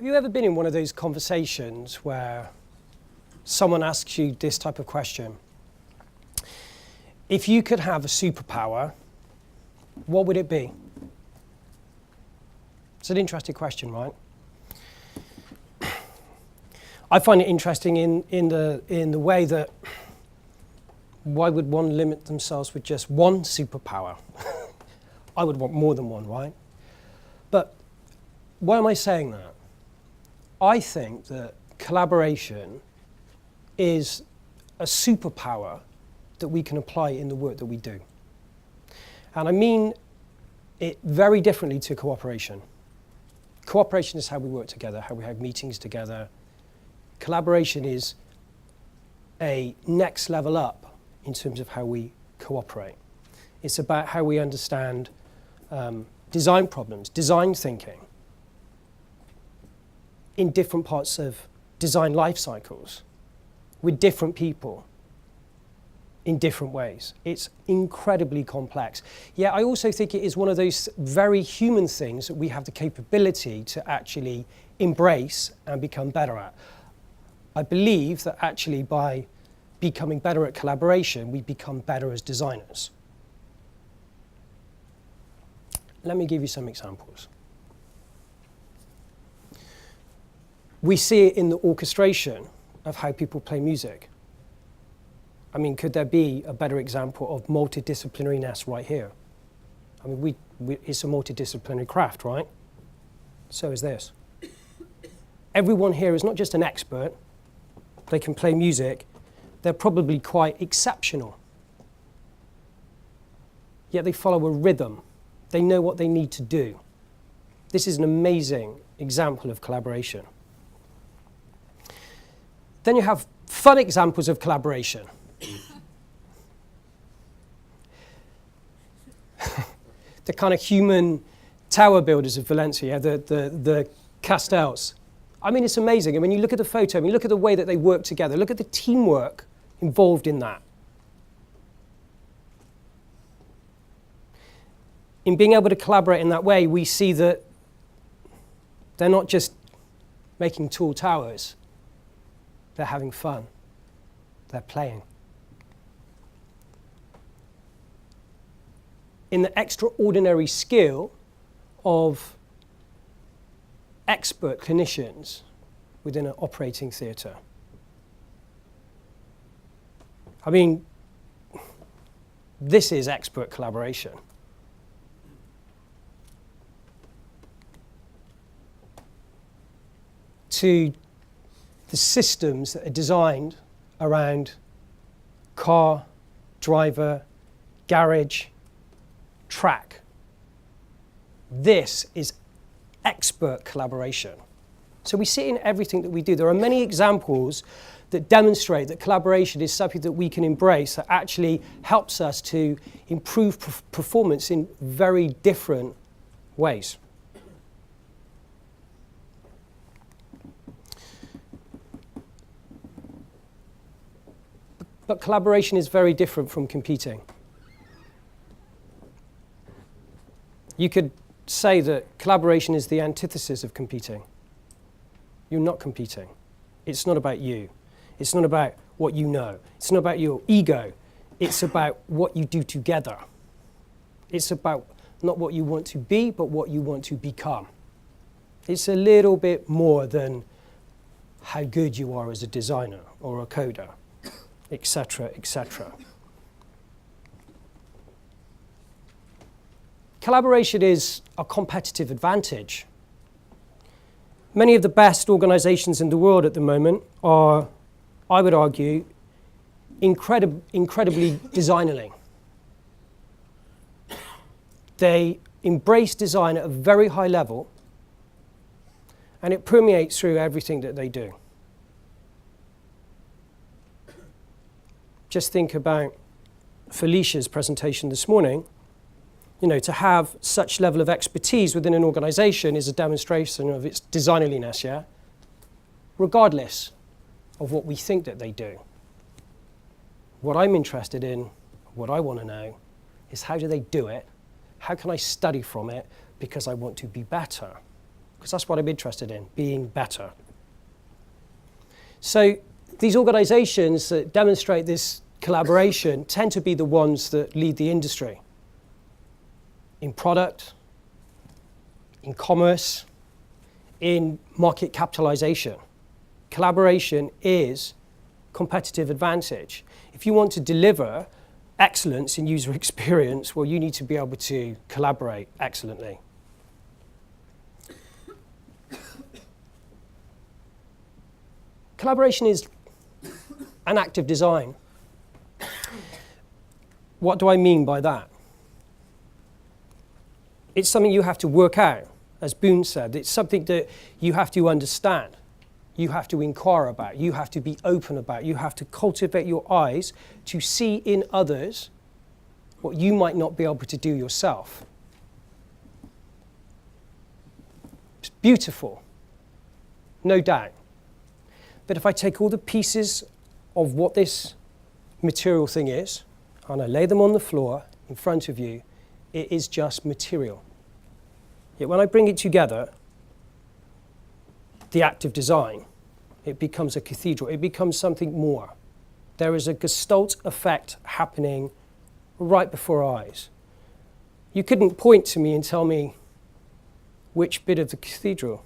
Have you ever been in one of those conversations where someone asks you this type of question? If you could have a superpower, what would it be? It's an interesting question, right? I find it interesting in the way that why would one limit themselves with just one superpower? I would want more than one, right? But why am I saying that? I think that collaboration is a superpower that we can apply in the work that we do. And I mean it very differently to cooperation. Cooperation is how we work together, how we have meetings together. Collaboration is a next level up in terms of how we cooperate. It's about how we understand design problems, design thinking in different parts of design life cycles with different people in different ways. It's incredibly complex. Yet I also think it is one of those very human things that we have the capability to actually embrace and become better at. I believe that actually by becoming better at collaboration, we become better as designers. Let me give you some examples. We see it in the orchestration of how people play music. I mean, could there be a better example of multidisciplinariness right here? I mean, it's a multidisciplinary craft, right? So is this. Everyone here is not just an expert. They can play music. They're probably quite exceptional. Yet they follow a rhythm. They know what they need to do. This is an amazing example of collaboration. Then you have fun examples of collaboration. The kind of human tower builders of Valencia, the Castells. I mean, it's amazing. And when you look at the photo, I mean, look at the way that they work together. Look at the teamwork involved in that. In being able to collaborate in that way, we see that they're not just making tall towers. They're having fun. They're playing. In the extraordinary skill of expert clinicians within an operating theatre. I mean, this is expert collaboration. To the systems that are designed around car, driver, garage, track. This is expert collaboration. So we see it in everything that we do. There are many examples that demonstrate that collaboration is something that we can embrace that actually helps us to improve performance in very different ways. But collaboration is very different from competing. You could say that collaboration is the antithesis of competing. You're not competing. It's not about you. It's not about what you know. It's not about your ego. It's about what you do together. It's about not what you want to be, but what you want to become. It's a little bit more than how good you are as a designer or a coder, etc., etc. Collaboration is a competitive advantage. Many of the best organizations in the world at the moment are, I would argue, incredibly designerly. They embrace design at a very high level, and it permeates through everything that they do. Just think about Felicia's presentation this morning. You know, to have such level of expertise within an organization is a demonstration of its designerliness, yeah? Regardless of what we think that they do. What I'm interested in, what I want to know, is how do they do it? How can I study from it? Because I want to be better. because that's what I'm interested in, being better. So these organisations that demonstrate this collaboration tend to be the ones that lead the industry in product, in commerce, in market capitalisation. Collaboration is competitive advantage. If you want to deliver excellence in user experience, well, you need to be able to collaborate excellently. Collaboration is an active design. What do I mean by that? It's something you have to work out, as Boone said. It's something that you have to understand. You have to inquire about. You have to be open about. You have to cultivate your eyes to see in others what you might not be able to do yourself. It's beautiful, no doubt. But if I take all the pieces of what this material thing is, and I lay them on the floor in front of you, it is just material. Yet when I bring it together, the act of design, it becomes a cathedral. It becomes something more. There is a gestalt effect happening right before our eyes. You couldn't point to me and tell me which bit of the cathedral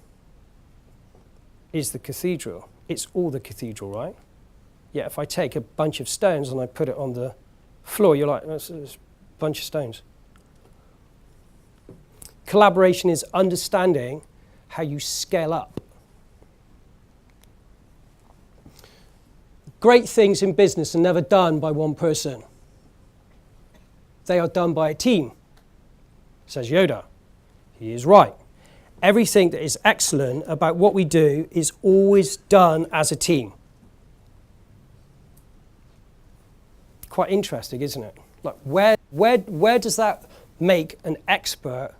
is the cathedral. It's all the cathedral, right? Yet if I take a bunch of stones and I put it on the floor, you're like, that's a bunch of stones. Collaboration is understanding how you scale up. Great things in business are never done by one person. They are done by a team, says Yoda. He is right. Everything that is excellent about what we do is always done as a team. Quite interesting, isn't it? Like, where does that make an expert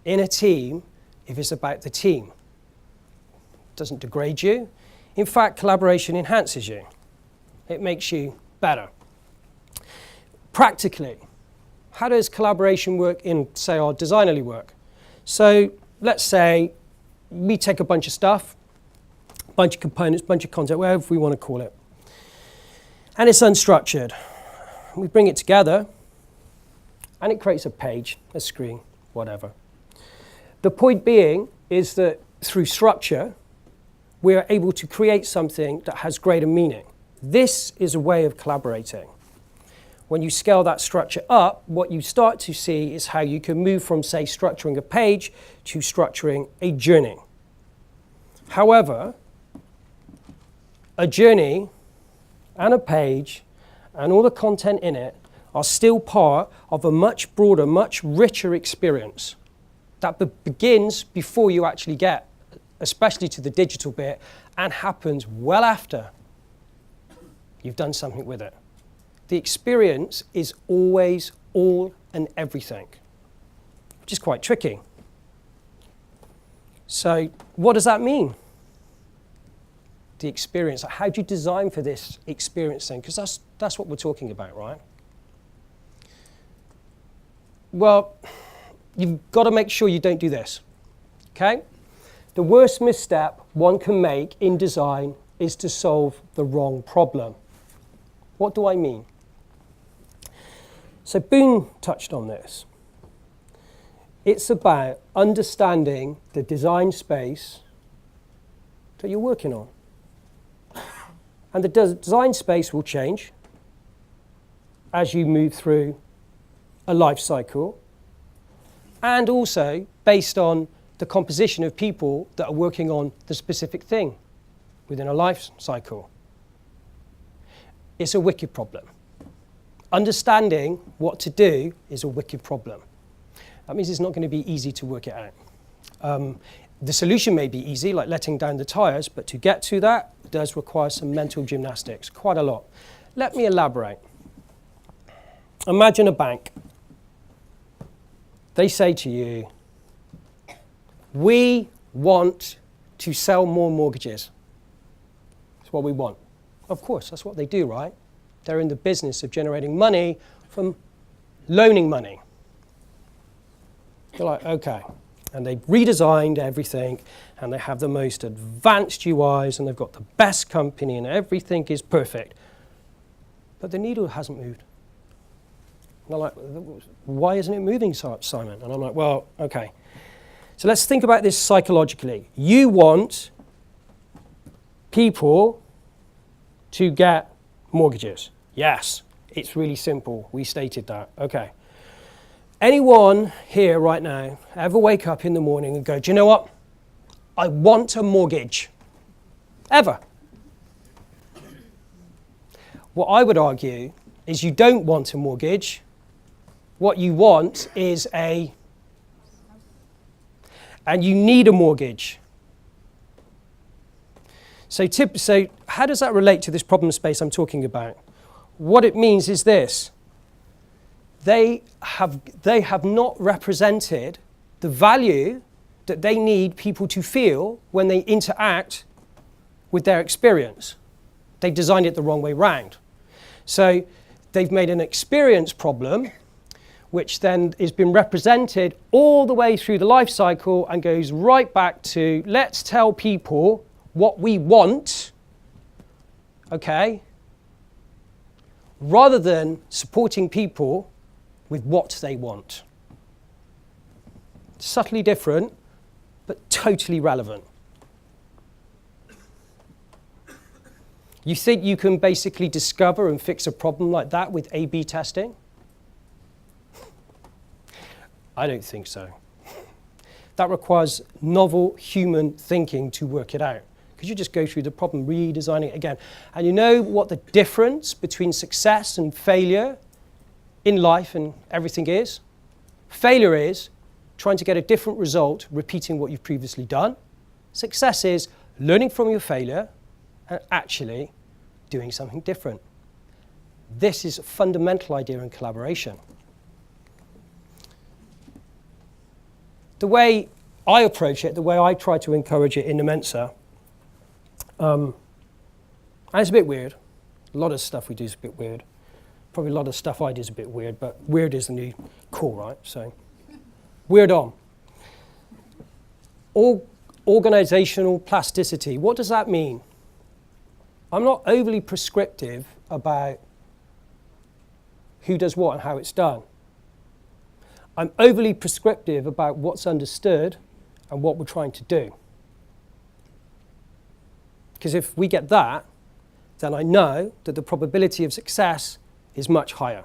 in a team if it's about the team? It doesn't degrade you. In fact, collaboration enhances you. It makes you better. Practically, how does collaboration work in, say, our designerly work? So let's say we take a bunch of stuff, a bunch of components, bunch of content, whatever we want to call it, and it's unstructured. We bring it together, and it creates a page, a screen, whatever. The point being is that through structure, we are able to create something that has greater meaning. This is a way of collaborating. When you scale that structure up, what you start to see is how you can move from, say, structuring a page to structuring a journey. However, a journey and a page and all the content in it are still part of a much broader, much richer experience that begins before you actually get, especially to the digital bit, and happens well after you've done something with it. The experience is always all and everything, which is quite tricky. So what does that mean? The experience. How do you design for this experience thing? Because that's what we're talking about, right? Well, you've got to make sure you don't do this, okay? The worst misstep one can make in design is to solve the wrong problem. What do I mean? So Boone touched on this. It's about understanding the design space that you're working on. And the design space will change as you move through a life cycle, and also based on the composition of people that are working on the specific thing within a life cycle. It's a wicked problem. Understanding what to do is a wicked problem. That means it's not going to be easy to work it out. The solution may be easy, like letting down the tires, but to get to that does require some mental gymnastics, quite a lot. Let me elaborate. Imagine a bank. They say to you, we want to sell more mortgages. That's what we want. Of course, that's what they do, right? They're in the business of generating money from loaning money. You're like, okay, And they've redesigned everything, and they have the most advanced UIs, and they've got the best company, and everything is perfect. But the needle hasn't moved. And they're like, why isn't it moving, Simon? And I'm like, well, okay. So let's think about this psychologically. You want people to get mortgages. Yes, it's really simple. We stated that. Okay. Anyone here right now ever wake up in the morning and go, do you know what? I want a mortgage. Ever. What I would argue is you don't want a mortgage. What you want is and you need a mortgage. So how does that relate to this problem space I'm talking about? What it means is this. They have not represented the value that they need people to feel when they interact with their experience. They've designed it the wrong way round. So they've made an experience problem, which then has been represented all the way through the life cycle and goes right back to, let's tell people what we want, okay, rather than supporting people with what they want. Subtly different, but totally relevant. You think you can basically discover and fix a problem like that with A/B testing? I don't think so. That requires novel human thinking to work it out. Because you just go through the problem, redesigning it again. And you know what the difference between success and failure in life and everything is? Failure is trying to get a different result, repeating what you've previously done. Success is learning from your failure and actually doing something different. This is a fundamental idea in collaboration. The way I approach it, the way I try to encourage it in the Mensa, and it's a bit weird. A lot of stuff we do is a bit weird. Probably a lot of stuff I do is a bit weird, but weird is the new cool, right? So, weird on. Organisational plasticity. What does that mean? I'm not overly prescriptive about who does what and how it's done. I'm overly prescriptive about what's understood and what we're trying to do. Because if we get that, then I know that the probability of success is much higher.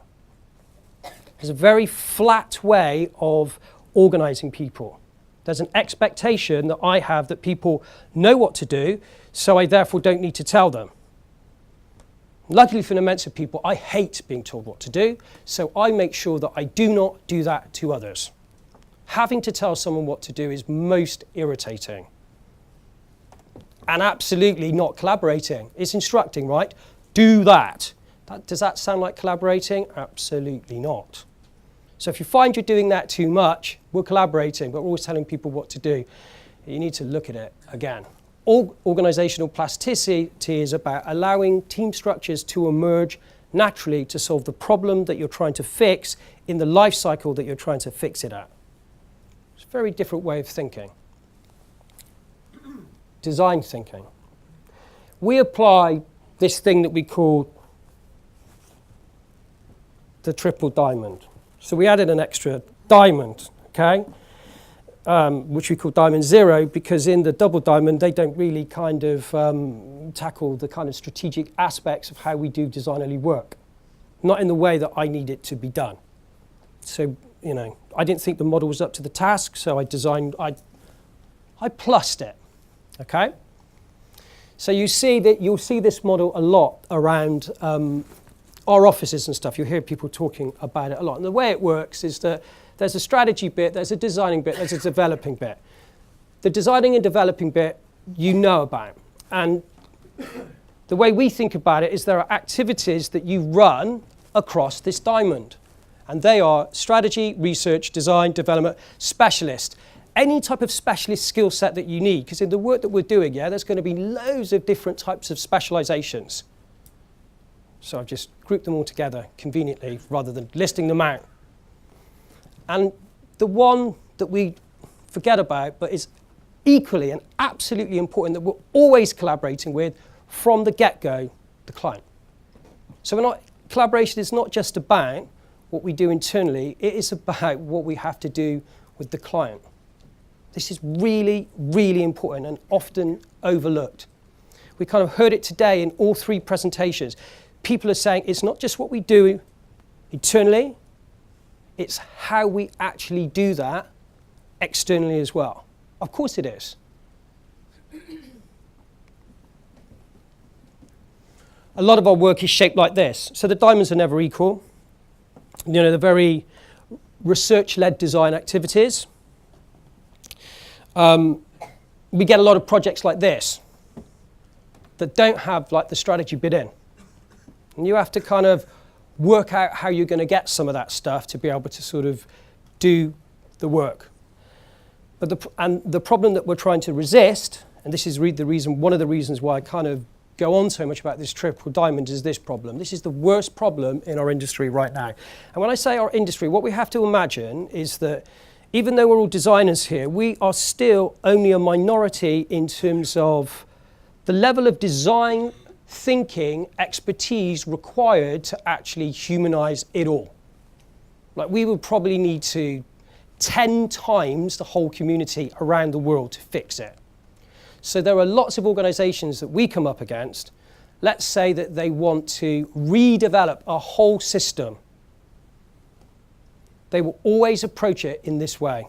There's a very flat way of organising people. There's an expectation that I have that people know what to do, so I therefore don't need to tell them. Luckily for the Mensa people, I hate being told what to do, so I make sure that I do not do that to others. Having to tell someone what to do is most irritating. And absolutely not collaborating. It's instructing, right? Do that. Does that sound like collaborating? Absolutely not. So if you find you're doing that too much, we're collaborating, but we're always telling people what to do. You need to look at it again. Organisational plasticity is about allowing team structures to emerge naturally to solve the problem that you're trying to fix in the life cycle that you're trying to fix it at. It's a very different way of thinking. Design thinking. We apply this thing that we call the triple diamond. So we added an extra diamond, okay, which we call diamond 0, because in the double diamond, they don't really kind of tackle the kind of strategic aspects of how we do designerly work. Not in the way that I need it to be done. So, you know, I didn't think the model was up to the task, so I plussed it, okay? So you'll see this model a lot around our offices and stuff. You'll hear people talking about it a lot. And the way it works is that there's a strategy bit, there's a designing bit, there's a developing bit. The designing and developing bit you know about. And the way we think about it is there are activities that you run across this diamond. And they are strategy, research, design, development, specialist. Any type of specialist skill set that you need. Because in the work that we're doing, there's going to be loads of different types of specializations. So I've just grouped them all together conveniently rather than listing them out. And the one that we forget about, but is equally and absolutely important that we're always collaborating with from the get-go, the client. So collaboration is not just about what we do internally, it is about what we have to do with the client. This is really, really important and often overlooked. We kind of heard it today in all three presentations. People are saying it's not just what we do internally, it's how we actually do that externally as well. Of course it is. A lot of our work is shaped like this. So the diamonds are never equal. You know, the very research-led design activities. We get a lot of projects like this that don't have like the strategy bit in. And you have to kind of work out how you're going to get some of that stuff to be able to sort of do the work. But the problem that we're trying to resist, and this is one of the reasons why I kind of go on so much about this triple diamond, is this problem. This is the worst problem in our industry right now. And when I say our industry, what we have to imagine is that even though we're all designers here, we are still only a minority in terms of the level of design thinking expertise required to actually humanize it all. Like, we would probably need to 10 times the whole community around the world to fix it. So there are lots of organizations that we come up against. Let's say that they want to redevelop a whole system. They will always approach it in this way: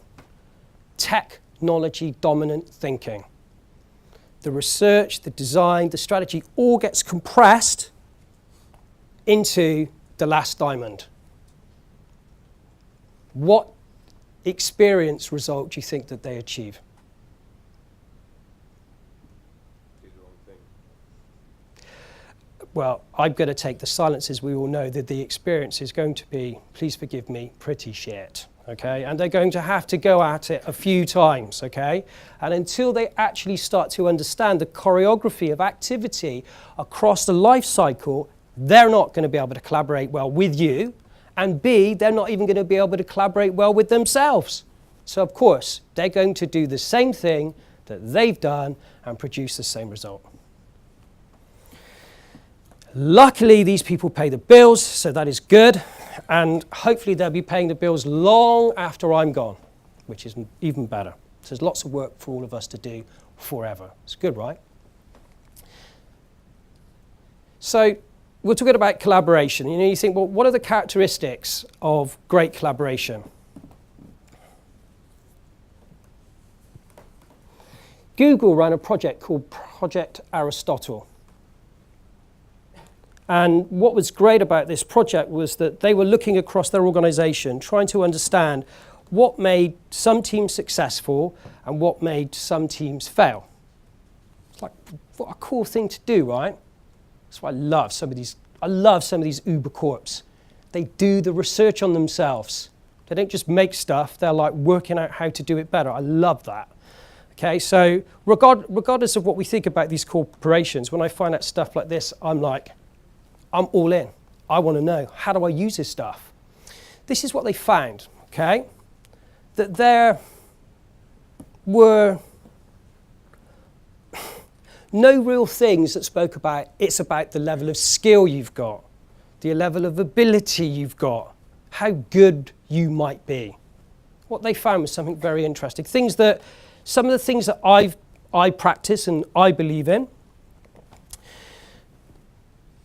technology dominant thinking. The research, the design, the strategy all gets compressed into the last diamond. What experience result do you think that they achieve? Well, I'm going to take the silence as we all know that the experience is going to be, please forgive me, pretty shit, okay? And they're going to have to go at it a few times, okay? And until they actually start to understand the choreography of activity across the life cycle, they're not going to be able to collaborate well with you, and B, they're not even going to be able to collaborate well with themselves. So of course, they're going to do the same thing that they've done and produce the same result. Luckily, these people pay the bills, so that is good. And hopefully they'll be paying the bills long after I'm gone, which is even better. So there's lots of work for all of us to do forever. It's good, right? So we're talking about collaboration. You know, you think, well, what are the characteristics of great collaboration? Google ran a project called Project Aristotle. And what was great about this project was that they were looking across their organization, trying to understand what made some teams successful and what made some teams fail. It's like, what a cool thing to do, right? That's why I love some of these Uber corps. They do the research on themselves. They don't just make stuff, they're like working out how to do it better. I love that. Okay, so regardless of what we think about these corporations, when I find out stuff like this, I'm all in. I want to know, how do I use this stuff? This is what they found, okay? That there were no real things that spoke about, it's about the level of skill you've got, the level of ability you've got, how good you might be. What they found was something very interesting. Some of the things that I practice and I believe in.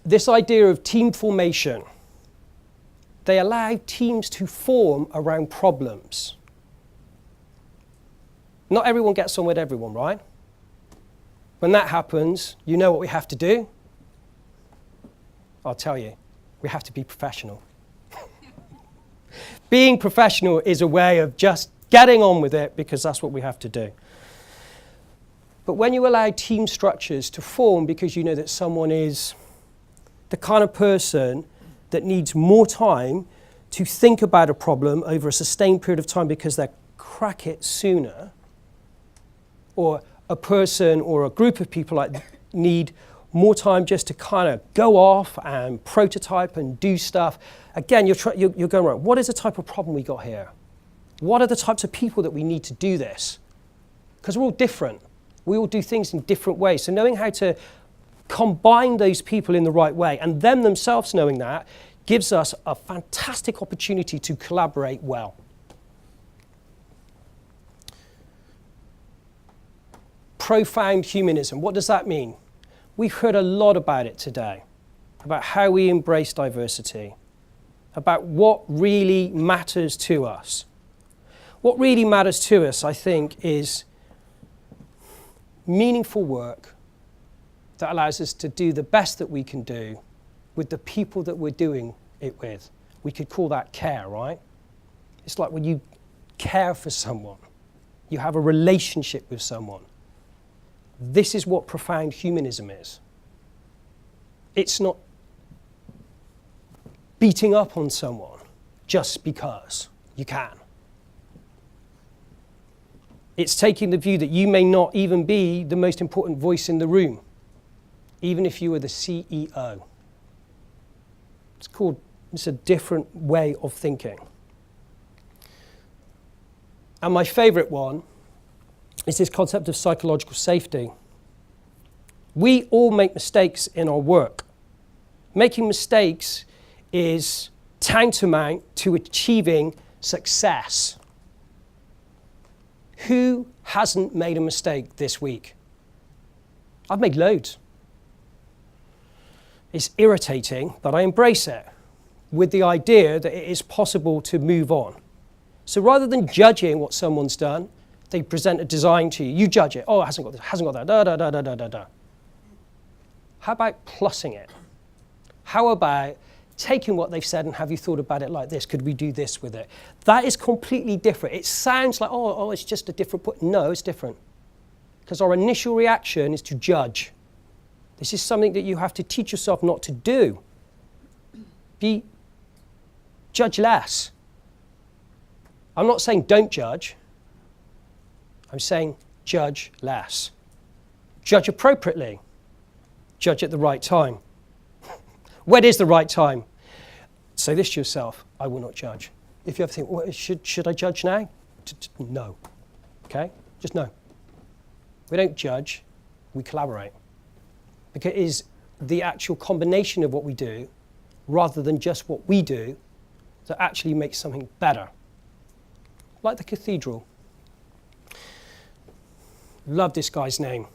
This idea of team formation. They allow teams to form around problems. Not everyone gets on with everyone, right? When that happens, you know what we have to do? I'll tell you, we have to be professional. Being professional is a way of just getting on with it because that's what we have to do. But when you allow team structures to form because you know that someone is the kind of person that needs more time to think about a problem over a sustained period of time because they crack it sooner, or a person or a group of people need more time just to kind of go off and prototype and do stuff. Again, you're going, right, what is the type of problem we got here? What are the types of people that we need to do this? Because we're all different. We all do things in different ways. So knowing how to combine those people in the right way, and them themselves knowing that, gives us a fantastic opportunity to collaborate well. Profound humanism. What does that mean? We've heard a lot about it today, about how we embrace diversity, about what really matters to us. What really matters to us, I think, is meaningful work that allows us to do the best that we can do with the people that we're doing it with. We could call that care, right? It's like when you care for someone, you have a relationship with someone. This is what profound humanism is. It's not beating up on someone just because you can. It's taking the view that you may not even be the most important voice in the room, even if you were the CEO. It's a different way of thinking. And my favorite one is this concept of psychological safety. We all make mistakes in our work. Making mistakes is tantamount to achieving success. Who hasn't made a mistake this week? I've made loads. It's irritating, but I embrace it with the idea that it is possible to move on. So rather than judging what someone's done, they present a design to you. You judge it. Oh, it hasn't got this, hasn't got that, da, da, da, da, da, da, da. How about plussing it? How about taking what they've said and have you thought about it like this? Could we do this with it? That is completely different. It sounds like, oh, it's just a different point. No, it's different. Because our initial reaction is to judge. This is something that you have to teach yourself not to do. Judge less. I'm not saying don't judge. I'm saying judge less. Judge appropriately. Judge at the right time. When is the right time? Say this to yourself, I will not judge. If you ever think, well, should I judge now? No. Okay? Just no. We don't judge, we collaborate. Because it is the actual combination of what we do, rather than just what we do, that actually makes something better. Like the cathedral. Love this guy's name.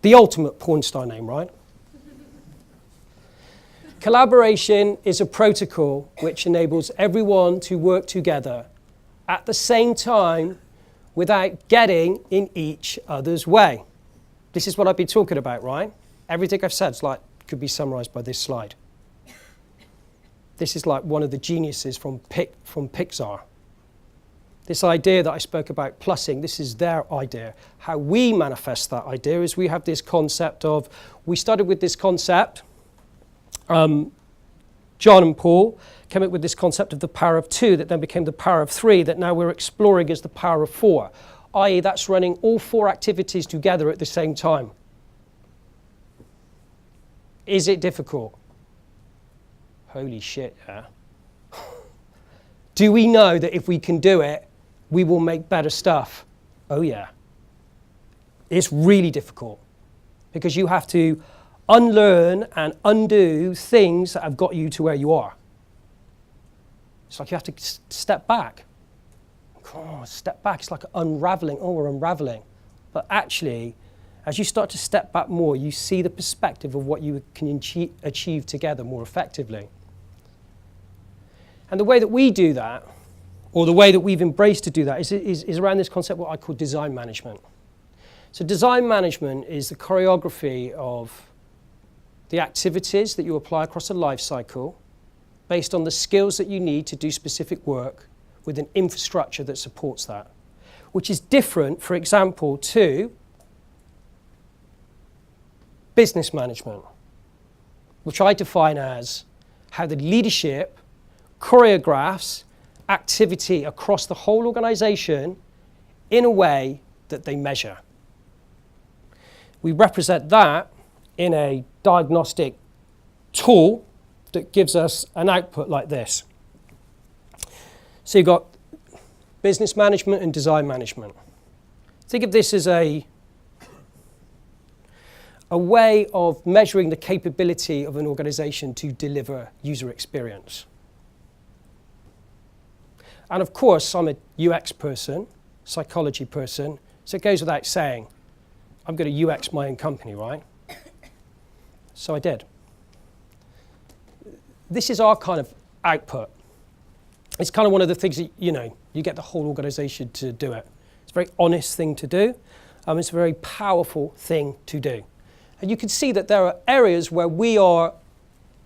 The ultimate porn star name, right? Collaboration is a protocol which enables everyone to work together at the same time without getting in each other's way. This is what I've been talking about, right? Everything I've said could be summarized by this slide. This is like one of the geniuses from Pixar. This idea that I spoke about plussing, this is their idea. How we manifest that idea is we have this concept of, we started with this concept, John and Paul came up with this concept of the power of 2 that then became the power of 3 that now we're exploring as the power of 4, i.e. that's running all 4 activities together at the same time. Is it difficult? Holy shit, yeah. Do we know that if we can do it, we will make better stuff? Oh yeah. It's really difficult because you have to unlearn and undo things that have got you to where you are. It's like you have to step back. Oh, step back, it's like unraveling. Oh, we're unraveling. But actually, as you start to step back more, you see the perspective of what you can achieve together more effectively. And the way that we do that, or the way that we've embraced to do that, is around this concept what I call design management. So design management is the choreography of the activities that you apply across a life cycle based on the skills that you need to do specific work with an infrastructure that supports that, which is different, for example, to business management, which I define as how the leadership choreographs activity across the whole organization in a way that they measure. We represent that in a diagnostic tool that gives us an output like this. So you've got business management and design management. Think of this as a way of measuring the capability of an organization to deliver user experience. And of course, I'm a UX person, psychology person, so it goes without saying, I'm going to UX my own company, right? So I did. This is our kind of output. It's kind of one of the things that, you get the whole organization to do it. It's a very honest thing to do. It's a very powerful thing to do. And you can see that there are areas where we are,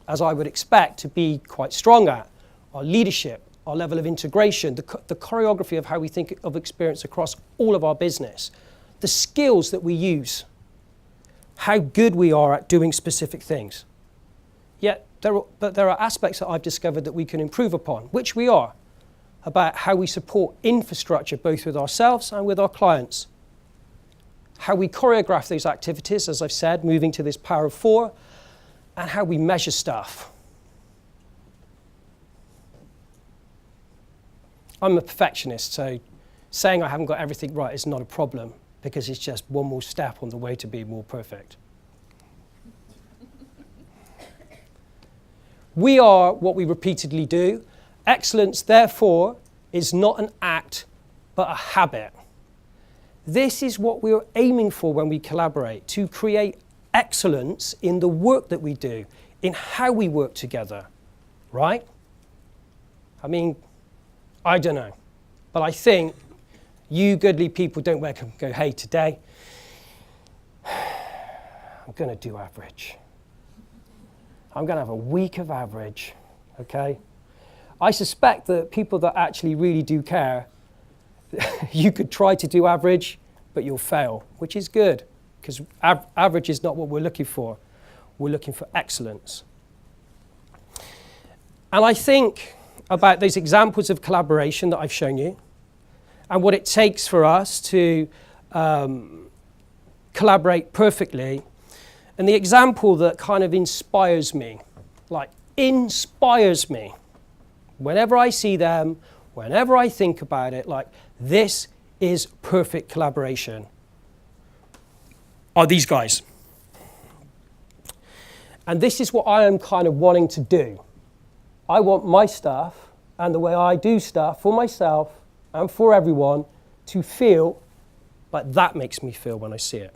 as I would expect, to be quite strong at. Our leadership, our level of integration, the choreography of how we think of experience across all of our business, the skills that we use, how good we are at doing specific things. Yet, but there are aspects that I've discovered that we can improve upon, which we are, about how we support infrastructure both with ourselves and with our clients. How we choreograph those activities, as I've said, moving to this power of 4, and how we measure stuff. I'm a perfectionist, so saying I haven't got everything right is not a problem, because it's just one more step on the way to be more perfect. We are what we repeatedly do. Excellence, therefore, is not an act, but a habit. This is what we're aiming for when we collaborate, to create excellence in the work that we do, in how we work together, right? I mean, I don't know, but I think you goodly people don't wake up and go, hey, today, I'm going to do average. I'm going to have a week of average, okay? I suspect that people that actually really do care, you could try to do average, but you'll fail, which is good, because average is not what we're looking for. We're looking for excellence. And I think about those examples of collaboration that I've shown you, and what it takes for us to collaborate perfectly. And the example that kind of inspires me, whenever I see them, whenever I think about it, this is perfect collaboration, are these guys. And this is what I am kind of wanting to do. I want my stuff and the way I do stuff for myself and for everyone to feel like that makes me feel when I see it.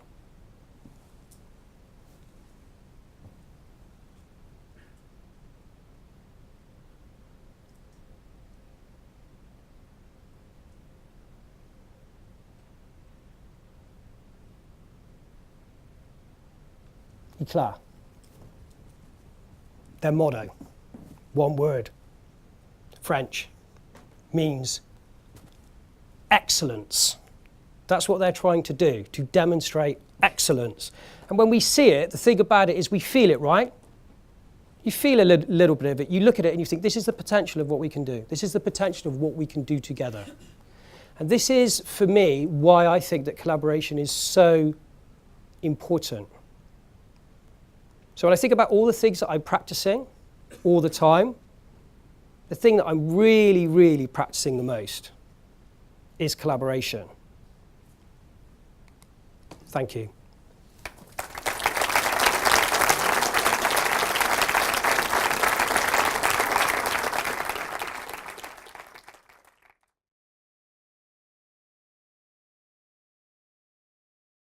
Éclat. Their motto, one word, French, means excellence. That's what they're trying to do, to demonstrate excellence. And when we see it, the thing about it is we feel it, right? You feel a little bit of it. You look at it and you think, this is the potential of what we can do. This is the potential of what we can do together. And this is, for me, why I think that collaboration is so important. So when I think about all the things that I'm practicing all the time, the thing that I'm really, really practicing the most is collaboration. Thank you.